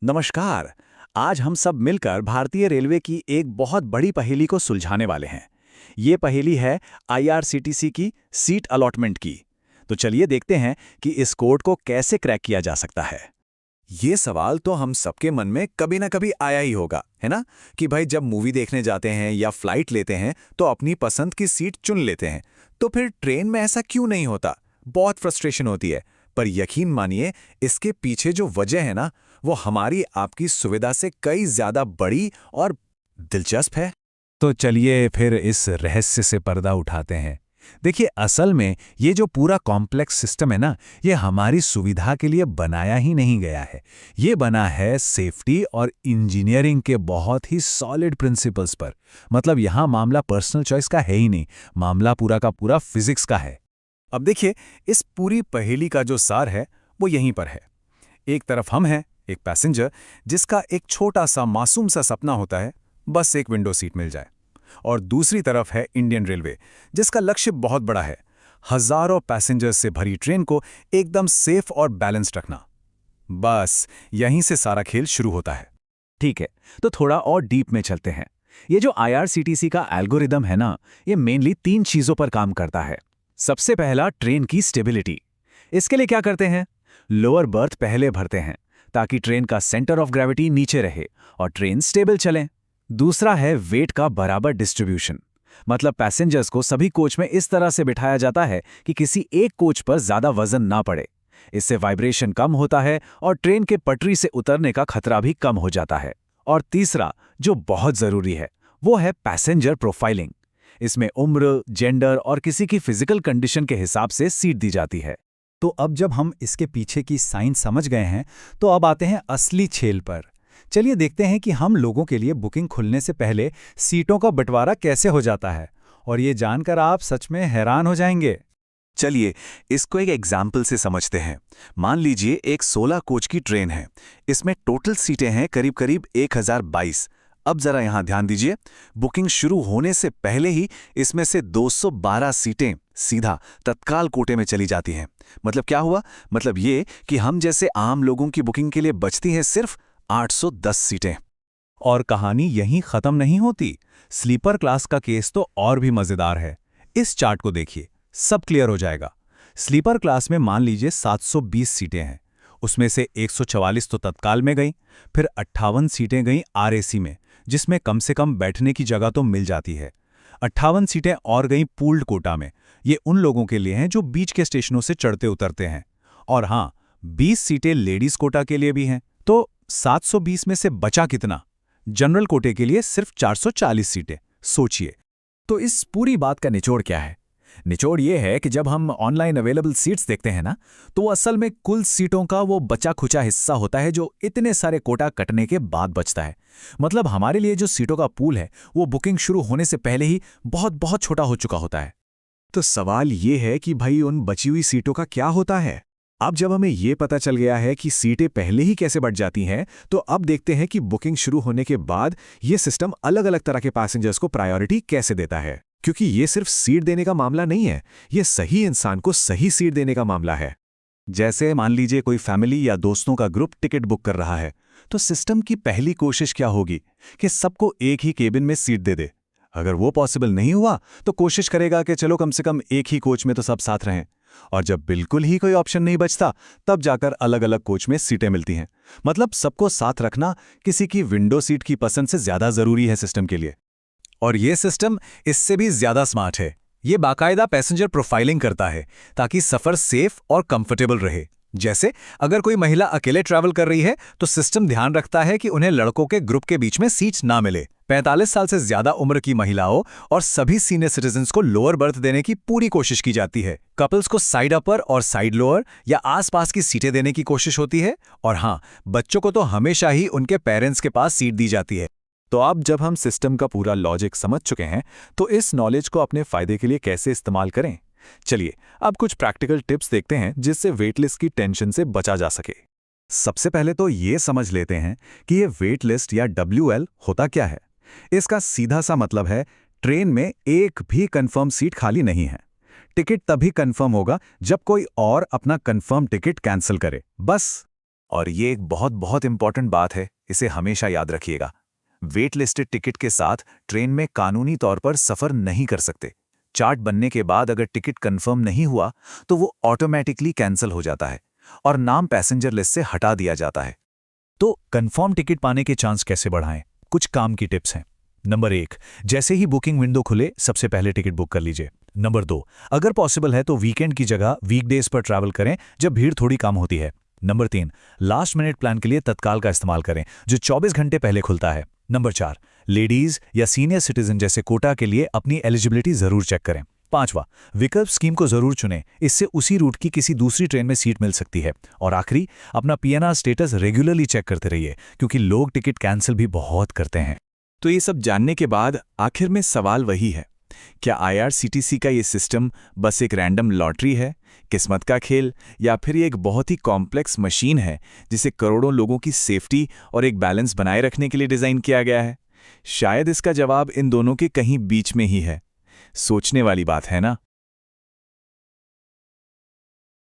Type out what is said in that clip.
नमस्कार। आज हम सब मिलकर भारतीय रेलवे की एक बहुत बड़ी पहेली को सुलझाने वाले हैं। ये पहेली है आईआरसीटीसी की सीट अलॉटमेंट की। तो चलिए देखते हैं कि इस कोड को कैसे क्रैक किया जा सकता है। ये सवाल तो हम सबके मन में कभी ना कभी आया ही होगा, है ना? कि भाई जब मूवी देखने जाते हैं या फ्लाइट लेते हैं तो अपनी पसंद की सीट चुन लेते हैं, तो फिर ट्रेन में ऐसा क्यों नहीं होता? बहुत फ्रस्ट्रेशन होती है। पर यकीन मानिए, इसके पीछे जो वजह है ना, वो हमारी आपकी सुविधा से कई ज्यादा बड़ी और दिलचस्प है। तो चलिए फिर इस रहस्य से पर्दा उठाते हैं। देखिए, असल में ये जो पूरा कॉम्प्लेक्स सिस्टम है ना, ये हमारी सुविधा के लिए बनाया ही नहीं गया है। ये बना है सेफ्टी और इंजीनियरिंग के बहुत ही सॉलिड प्रिंसिपल्स पर। मतलब यहाँ मामला पर्सनल चॉइस का है ही नहीं, मामला पूरा का पूरा फिजिक्स का है। अब देखिए, इस पूरी पहेली का जो सार है वो यहीं पर है। एक तरफ हम हैं, एक पैसेंजर, जिसका एक छोटा सा मासूम सा सपना होता है, बस एक विंडो सीट मिल जाए। और दूसरी तरफ है इंडियन रेलवे, जिसका लक्ष्य बहुत बड़ा है, हजारों पैसेंजर्स से भरी ट्रेन को एकदम सेफ और बैलेंस्ड रखना। बस यहीं से सारा खेल शुरू होता है। ठीक है, तो थोड़ा और डीप में चलते हैं। ये जो आईआरसीटीसी का एल्गोरिदम है ना, ये मेनली 3 चीजों पर काम करता है। सबसे पहला, ट्रेन की स्टेबिलिटी। इसके लिए क्या करते हैं? लोअर बर्थ पहले भरते हैं ताकि ट्रेन का सेंटर ऑफ ग्रेविटी नीचे रहे और ट्रेन स्टेबल चले। दूसरा है वेट का बराबर डिस्ट्रीब्यूशन। मतलब पैसेंजर्स को सभी कोच में इस तरह से बिठाया जाता है कि किसी एक कोच पर ज्यादा वजन ना पड़े। इससे वाइब्रेशन कम होता है और ट्रेन के पटरी से उतरने का खतरा भी कम हो जाता है। और तीसरा, जो बहुत जरूरी है, वो है पैसेंजर प्रोफाइलिंग। इसमें उम्र, जेंडर और किसी की फिजिकल कंडीशन के हिसाब से सीट दी जाती है। तो अब जब हम इसके पीछे की साइंस समझ गए हैं, तो अब आते हैं असली खेल पर। चलिए देखते हैं कि हम लोगों के लिए बुकिंग खुलने से पहले सीटों का बंटवारा कैसे हो जाता है। और ये जानकर आप सच में हैरान हो जाएंगे। चलिए इसको एक एग्जाम्पल से समझते हैं। मान लीजिए एक 16 कोच की ट्रेन है। इसमें टोटल सीटें हैं करीब करीब 1022। अब जरा यहां ध्यान दीजिए, बुकिंग शुरू होने से पहले ही इसमें से 212 सीटें सीधा तत्काल कोटे में चली जाती हैं। मतलब क्या हुआ? मतलब ये कि हम जैसे आम लोगों की बुकिंग के लिए बचती हैं सिर्फ 810 सीटें। और कहानी यहीं खत्म नहीं होती। स्लीपर क्लास का केस तो और भी मजेदार है। इस चार्ट को देखिए, सब क्लियर हो जाएगा। स्लीपर क्लास में मान लीजिए 720 सीटें हैं। उसमें से 144 तो तत्काल में गई, फिर 58 सीटें गईं आरएसी में, जिसमें कम से कम बैठने की जगह तो मिल जाती है। 58 सीटें और गईं पूल्ड कोटा में। ये उन लोगों के लिए हैं जो बीच के स्टेशनों से चढ़ते उतरते हैं। और हाँ, 20 सीटें लेडीज कोटा के लिए भी हैं। तो 720 में से बचा कितना? जनरल कोटे के लिए सिर्फ 440 सीटें। सोचिए। तो इस पूरी बात का निचोड़ क्या है? निचोड़ ये है कि जब हम ऑनलाइन अवेलेबल सीट्स देखते हैं ना, तो वो असल में कुल सीटों का वो बचा खुचा हिस्सा होता है जो इतने सारे कोटा कटने के बाद बचता है। मतलब हमारे लिए जो सीटों का पूल है, वो बुकिंग शुरू होने से पहले ही बहुत बहुत छोटा हो चुका होता है। तो सवाल ये है कि भाई उन बची हुई सीटों का क्या होता है? अब जब हमें ये पता चल गया है कि सीटें पहले ही कैसे बढ़ जाती हैं, तो अब देखते हैं कि बुकिंग शुरू होने के बाद ये सिस्टम अलग अलग तरह के पैसेंजर्स को प्रायोरिटी कैसे देता है। क्योंकि ये सिर्फ सीट देने का मामला नहीं है, ये सही इंसान को सही सीट देने का मामला है। जैसे मान लीजिए कोई फैमिली या दोस्तों का ग्रुप टिकट बुक कर रहा है, तो सिस्टम की पहली कोशिश क्या होगी कि सबको एक ही केबिन में सीट दे दे। अगर वो पॉसिबल नहीं हुआ तो कोशिश करेगा कि चलो कम से कम एक ही कोच में तो सब साथ रहें। और जब बिल्कुल ही कोई ऑप्शन नहीं बचता, तब जाकर अलग अलग कोच में सीटें मिलती हैं। मतलब सबको साथ रखना किसी की विंडो सीट की पसंद से ज्यादा जरूरी है सिस्टम के लिए। और ये सिस्टम इससे भी ज्यादा स्मार्ट है। ये बाकायदा पैसेंजर प्रोफाइलिंग करता है ताकि सफर सेफ और कंफर्टेबल रहे। जैसे अगर कोई महिला अकेले ट्रैवल कर रही है, तो सिस्टम ध्यान रखता है कि उन्हें लड़कों के ग्रुप के बीच में सीट्स ना मिले। 45 साल से ज्यादा उम्र की महिलाओं और सभी सीनियर सिटीजन्स को लोअर बर्थ देने की पूरी कोशिश की जाती है। कपल्स को साइड अपर और साइड लोअर या आसपास की सीटें देने की कोशिश होती है। और हाँ, बच्चों को तो हमेशा ही उनके पेरेंट्स के पास सीट दी जाती है। तो अब जब हम सिस्टम का पूरा लॉजिक समझ चुके हैं, तो इस नॉलेज को अपने फायदे के लिए कैसे इस्तेमाल करें? चलिए अब कुछ प्रैक्टिकल टिप्स देखते हैं जिससे वेट लिस्ट की टेंशन से बचा जा सके। सबसे पहले तो ये समझ लेते हैं कि ये वेट लिस्ट या WL होता क्या है। इसका सीधा सा मतलब है, ट्रेन में एक भी कंफर्म सीट खाली नहीं है। टिकट तभी कंफर्म होगा जब कोई और अपना कंफर्म टिकट कैंसिल करे, बस। और ये एक बहुत बहुत इंपॉर्टेंट बात है, इसे हमेशा याद रखिएगा। वेट लिस्टेड टिकट के साथ ट्रेन में कानूनी तौर पर सफर नहीं कर सकते। चार्ट बनने के बाद अगर टिकट कंफर्म नहीं हुआ तो वो ऑटोमेटिकली कैंसिल हो जाता है और नाम पैसेंजर लिस्ट से हटा दिया जाता है। तो कंफर्म टिकट पाने के चांस कैसे बढ़ाएं? कुछ काम की टिप्स हैं। नंबर 1, जैसे ही बुकिंग विंडो खुले सबसे पहले टिकट बुक कर लीजिए। नंबर 2, अगर पॉसिबल है तो वीकेंड की जगह वीकडेज पर ट्रैवल करें जब भीड़ थोड़ी कम होती है। नंबर 3, लास्ट मिनट प्लान के लिए तत्काल का इस्तेमाल करें जो 24 घंटे पहले खुलता है। नंबर 4, लेडीज या सीनियर सिटीजन जैसे कोटा के लिए अपनी एलिजिबिलिटी जरूर चेक करें। 5वां, विकल्प स्कीम को जरूर चुनें, इससे उसी रूट की किसी दूसरी ट्रेन में सीट मिल सकती है। और आखिरी, अपना पीएनआर स्टेटस रेगुलरली चेक करते रहिए क्योंकि लोग टिकट कैंसिल भी बहुत करते हैं। तो ये सब जानने के बाद आखिर में सवाल वही है, क्या IRCTC का ये सिस्टम बस एक रैंडम लॉटरी है, किस्मत का खेल, या फिर ये एक बहुत ही कॉम्प्लेक्स मशीन है जिसे करोड़ों लोगों की सेफ्टी और एक बैलेंस बनाए रखने के लिए डिज़ाइन किया गया है? शायद इसका जवाब इन दोनों के कहीं बीच में ही है। सोचने वाली बात है ना?